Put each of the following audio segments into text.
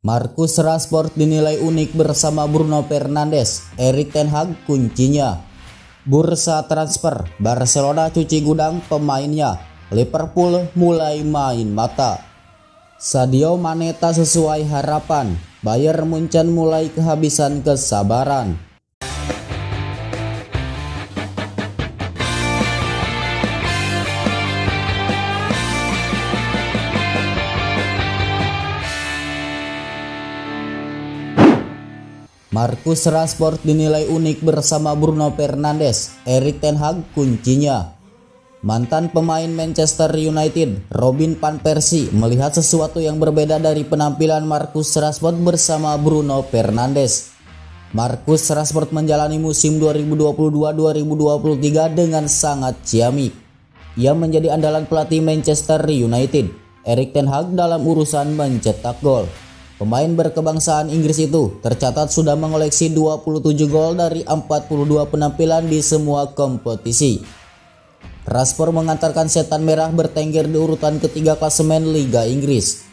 Marcus Rashford dinilai unik bersama Bruno Fernandes. Erik ten Hag kuncinya. Bursa transfer, Barcelona cuci gudang pemainnya. Liverpool mulai main mata. Sadio Mane tak sesuai harapan. Bayern Munchen mulai kehabisan kesabaran. Marcus Rashford dinilai unik bersama Bruno Fernandes. Erik ten Hag kuncinya. Mantan pemain Manchester United, Robin van Persie, melihat sesuatu yang berbeda dari penampilan Marcus Rashford bersama Bruno Fernandes. Marcus Rashford menjalani musim 2022-2023 dengan sangat ciamik. Ia menjadi andalan pelatih Manchester United, Erik ten Hag, dalam urusan mencetak gol. Pemain berkebangsaan Inggris itu tercatat sudah mengoleksi 27 gol dari 42 penampilan di semua kompetisi. Rashford mengantarkan setan merah bertengger di urutan ketiga klasemen Liga Inggris.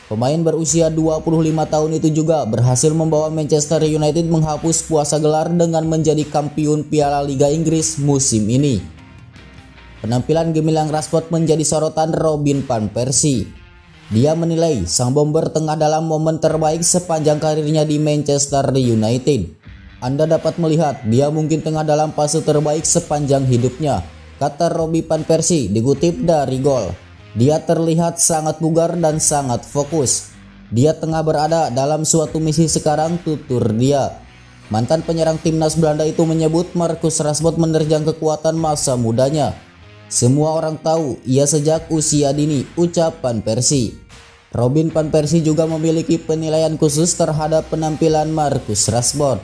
Pemain berusia 25 tahun itu juga berhasil membawa Manchester United menghapus puasa gelar dengan menjadi kampiun Piala Liga Inggris musim ini. Penampilan gemilang Rashford menjadi sorotan Robin van Persie. Dia menilai sang bomber tengah dalam momen terbaik sepanjang karirnya di Manchester United. Anda dapat melihat dia mungkin tengah dalam fase terbaik sepanjang hidupnya, kata Robin van Persie dikutip dari Gol. Dia terlihat sangat bugar dan sangat fokus. Dia tengah berada dalam suatu misi sekarang, tutur dia. Mantan penyerang timnas Belanda itu menyebut Marcus Rashford menerjang kekuatan masa mudanya. Semua orang tahu ia sejak usia dini, ucap van Persie. Robin van Persie juga memiliki penilaian khusus terhadap penampilan Marcus Rashford.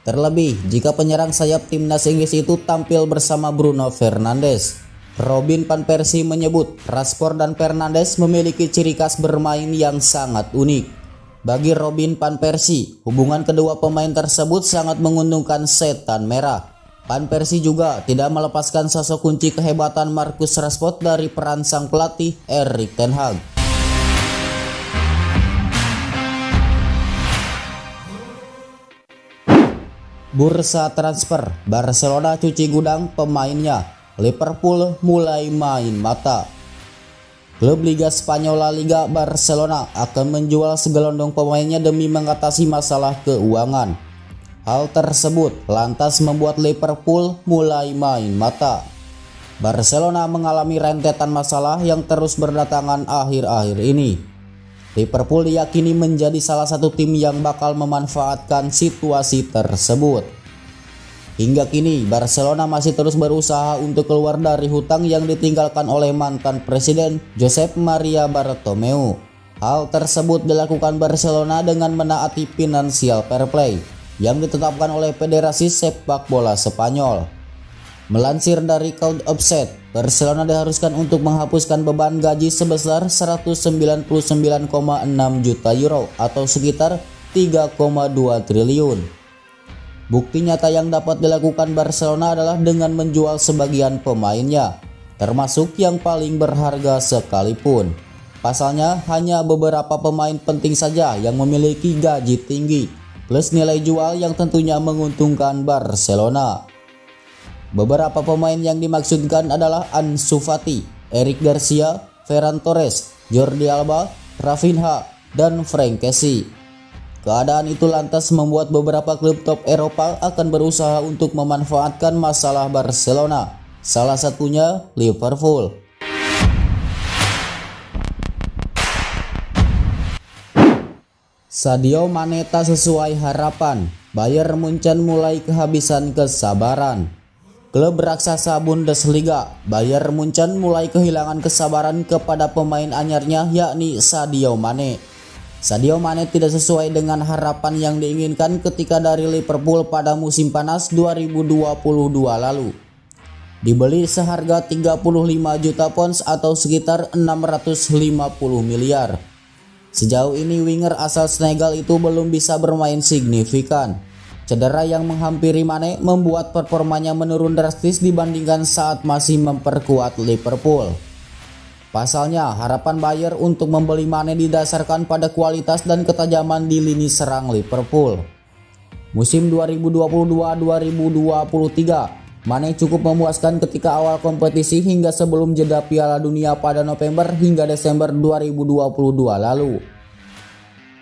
Terlebih jika penyerang sayap timnas Inggris itu tampil bersama Bruno Fernandes. Robin van Persie menyebut Rashford dan Fernandes memiliki ciri khas bermain yang sangat unik. Bagi Robin van Persie, hubungan kedua pemain tersebut sangat menguntungkan setan merah. Van Persie juga tidak melepaskan sosok kunci kehebatan Marcus Rashford dari peran sang pelatih Erik ten Hag. Bursa transfer, Barcelona cuci gudang pemainnya. Liverpool mulai main mata. Klub Liga Spanyol La Liga, Barcelona akan menjual segelondong pemainnya demi mengatasi masalah keuangan. Hal tersebut lantas membuat Liverpool mulai main mata. Barcelona mengalami rentetan masalah yang terus berdatangan akhir-akhir ini. Liverpool diyakini menjadi salah satu tim yang bakal memanfaatkan situasi tersebut. Hingga kini Barcelona masih terus berusaha untuk keluar dari hutang yang ditinggalkan oleh mantan presiden Josep Maria Bartomeu. Hal tersebut dilakukan Barcelona dengan menaati financial fair play yang ditetapkan oleh Federasi Sepak Bola Spanyol. Melansir dari Count Offset, Barcelona diharuskan untuk menghapuskan beban gaji sebesar 199,6 juta euro atau sekitar 3,2 triliun. Bukti nyata yang dapat dilakukan Barcelona adalah dengan menjual sebagian pemainnya, termasuk yang paling berharga sekalipun. Pasalnya hanya beberapa pemain penting saja yang memiliki gaji tinggi, plus nilai jual yang tentunya menguntungkan Barcelona. Beberapa pemain yang dimaksudkan adalah Ansu Fati, Eric Garcia, Ferran Torres, Jordi Alba, Rafinha, dan Frank Kessie. Keadaan itu lantas membuat beberapa klub top Eropa akan berusaha untuk memanfaatkan masalah Barcelona, salah satunya Liverpool. Sadio Mane tak sesuai harapan. Bayern Munchen mulai kehabisan kesabaran. Klub raksasa Bundesliga, Bayern Munchen mulai kehilangan kesabaran kepada pemain anyarnya yakni Sadio Mane. Sadio Mane tidak sesuai dengan harapan yang diinginkan ketika dari Liverpool pada musim panas 2022 lalu. Dibeli seharga 35 juta pounds atau sekitar 650 miliar. Sejauh ini winger asal Senegal itu belum bisa bermain signifikan. Cedera yang menghampiri Mane membuat performanya menurun drastis dibandingkan saat masih memperkuat Liverpool. Pasalnya, harapan Bayer untuk membeli Mane didasarkan pada kualitas dan ketajaman di lini serang Liverpool. Musim 2022-2023, Mane cukup memuaskan ketika awal kompetisi hingga sebelum jeda Piala Dunia pada November hingga Desember 2022 lalu.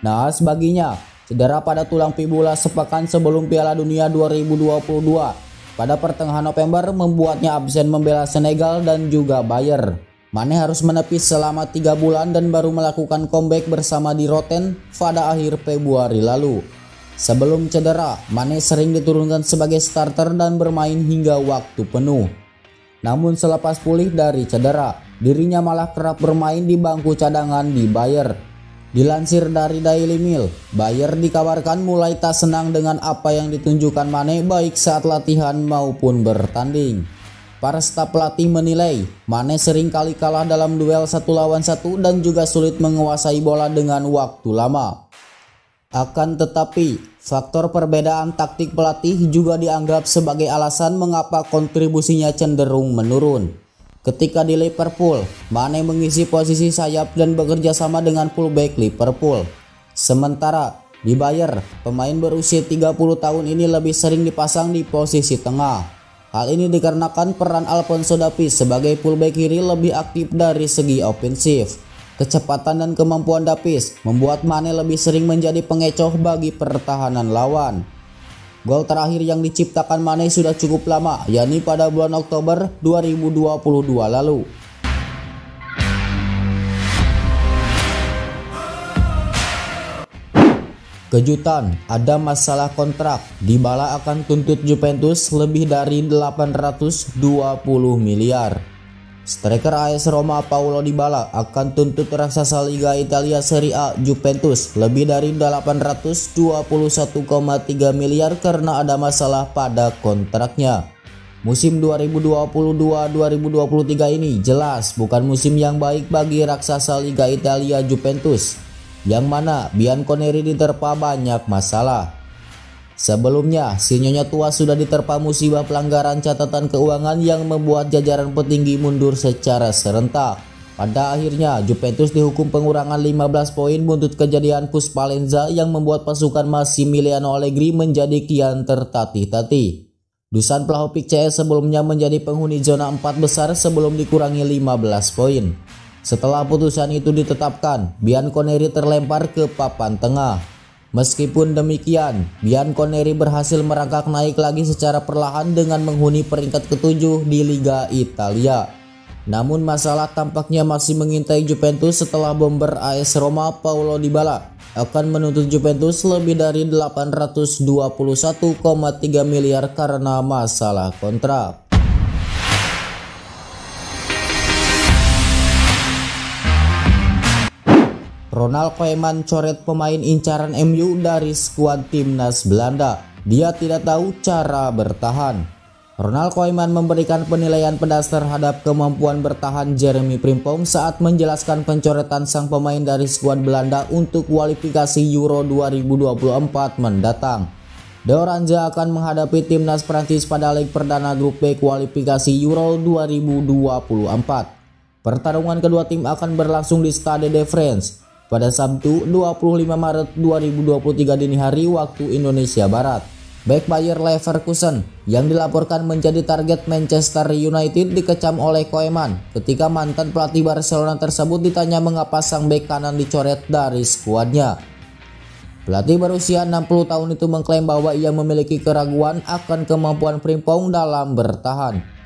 Naas baginya, cedera pada tulang fibula sepekan sebelum Piala Dunia 2022 pada pertengahan November membuatnya absen membela Senegal dan juga Bayer. Mane harus menepis selama 3 bulan dan baru melakukan comeback bersama di Rotten pada akhir Februari lalu. Sebelum cedera, Mane sering diturunkan sebagai starter dan bermain hingga waktu penuh. Namun selepas pulih dari cedera, dirinya malah kerap bermain di bangku cadangan di Bayer. Dilansir dari Daily Mail, Bayer dikabarkan mulai tak senang dengan apa yang ditunjukkan Mane baik saat latihan maupun bertanding. Para staf pelatih menilai Mane sering kali kalah dalam duel 1 lawan 1 dan juga sulit menguasai bola dengan waktu lama. Akan tetapi, faktor perbedaan taktik pelatih juga dianggap sebagai alasan mengapa kontribusinya cenderung menurun. Ketika di Liverpool, Mane mengisi posisi sayap dan bekerja sama dengan fullback Liverpool. Sementara di Bayer, pemain berusia 30 tahun ini lebih sering dipasang di posisi tengah. Hal ini dikarenakan peran Alphonso Davies sebagai fullback kiri lebih aktif dari segi ofensif. Kecepatan dan kemampuan Davies membuat Mane lebih sering menjadi pengecoh bagi pertahanan lawan. Gol terakhir yang diciptakan Mane sudah cukup lama, yakni pada bulan Oktober 2022 lalu. Kejutan, ada masalah kontrak. Dybala akan tuntut Juventus lebih dari 820 miliar. Striker AS Roma Paulo Dybala akan tuntut raksasa Liga Italia Serie A Juventus lebih dari 821,3 miliar karena ada masalah pada kontraknya. Musim 2022-2023 ini jelas bukan musim yang baik bagi raksasa Liga Italia Juventus, yang mana Bianconeri diterpa banyak masalah. Sebelumnya, si Nyonya tua sudah diterpa musibah pelanggaran catatan keuangan yang membuat jajaran petinggi mundur secara serentak. Pada akhirnya, Juventus dihukum pengurangan 15 poin buntut kejadian Puspalenza yang membuat pasukan Massimiliano Allegri menjadi kian tertatih-tatih. Dusan Vlahovic CS sebelumnya menjadi penghuni zona 4 besar sebelum dikurangi 15 poin. Setelah putusan itu ditetapkan, Bianconeri terlempar ke papan tengah. Meskipun demikian, Bianconeri berhasil merangkak naik lagi secara perlahan dengan menghuni peringkat ke-7 di Liga Italia. Namun masalah tampaknya masih mengintai Juventus setelah bomber AS Roma Paulo Dybala akan menuntut Juventus lebih dari 821,3 miliar karena masalah kontrak. Ronald Koeman coret pemain incaran MU dari skuad timnas Belanda. Dia tidak tahu cara bertahan. Ronald Koeman memberikan penilaian pedas terhadap kemampuan bertahan Jeremy Frimpong saat menjelaskan pencoretan sang pemain dari skuad Belanda untuk kualifikasi Euro 2024 mendatang. De Oranje akan menghadapi timnas Prancis pada leg perdana grup B kualifikasi Euro 2024. Pertarungan kedua tim akan berlangsung di Stade de France pada Sabtu 25 Maret 2023 dini hari waktu Indonesia Barat. Bek Bayer Leverkusen yang dilaporkan menjadi target Manchester United dikecam oleh Koeman ketika mantan pelatih Barcelona tersebut ditanya mengapa sang bek kanan dicoret dari skuadnya. Pelatih berusia 60 tahun itu mengklaim bahwa ia memiliki keraguan akan kemampuan Frimpong dalam bertahan.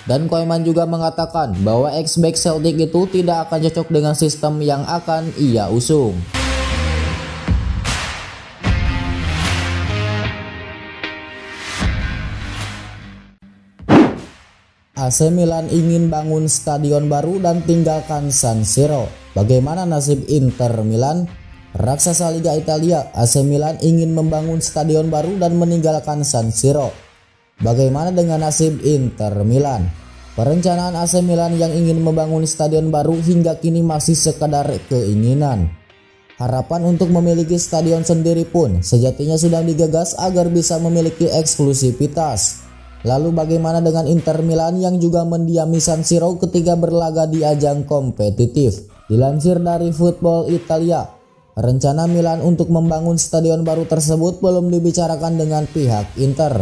Dan Koeman juga mengatakan bahwa ex-back Celtic itu tidak akan cocok dengan sistem yang akan ia usung. AC Milan ingin bangun stadion baru dan tinggalkan San Siro. Bagaimana nasib Inter Milan? Raksasa Liga Italia, AC Milan ingin membangun stadion baru dan meninggalkan San Siro. Bagaimana dengan nasib Inter Milan? Perencanaan AC Milan yang ingin membangun stadion baru hingga kini masih sekadar keinginan. Harapan untuk memiliki stadion sendiri pun sejatinya sudah digagas agar bisa memiliki eksklusivitas. Lalu bagaimana dengan Inter Milan yang juga mendiami San Siro ketika berlaga di ajang kompetitif? Dilansir dari Football Italia, rencana Milan untuk membangun stadion baru tersebut belum dibicarakan dengan pihak Inter.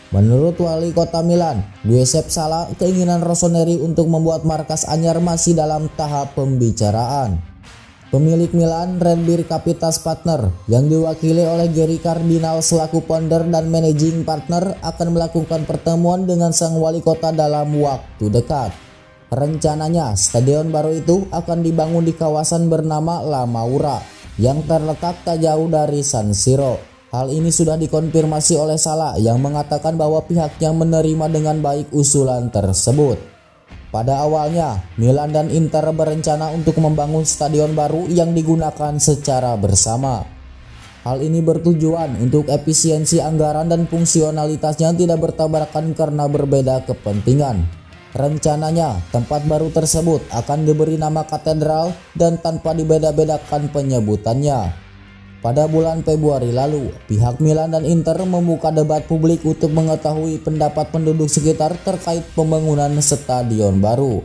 Menurut wali kota Milan, Giuseppe Sala, keinginan Rossoneri untuk membuat markas anyar masih dalam tahap pembicaraan. Pemilik Milan, Red Bear Capital Partner, yang diwakili oleh Gary Cardinal selaku founder dan managing partner, akan melakukan pertemuan dengan sang wali kota dalam waktu dekat. Rencananya, stadion baru itu akan dibangun di kawasan bernama La Maura, yang terletak tak jauh dari San Siro. Hal ini sudah dikonfirmasi oleh Sala yang mengatakan bahwa pihaknya menerima dengan baik usulan tersebut. Pada awalnya, Milan dan Inter berencana untuk membangun stadion baru yang digunakan secara bersama. Hal ini bertujuan untuk efisiensi anggaran dan fungsionalitasnya tidak bertabrakan karena berbeda kepentingan. Rencananya, tempat baru tersebut akan diberi nama katedral dan tanpa dibeda-bedakan penyebutannya. Pada bulan Februari lalu, pihak Milan dan Inter membuka debat publik untuk mengetahui pendapat penduduk sekitar terkait pembangunan stadion baru.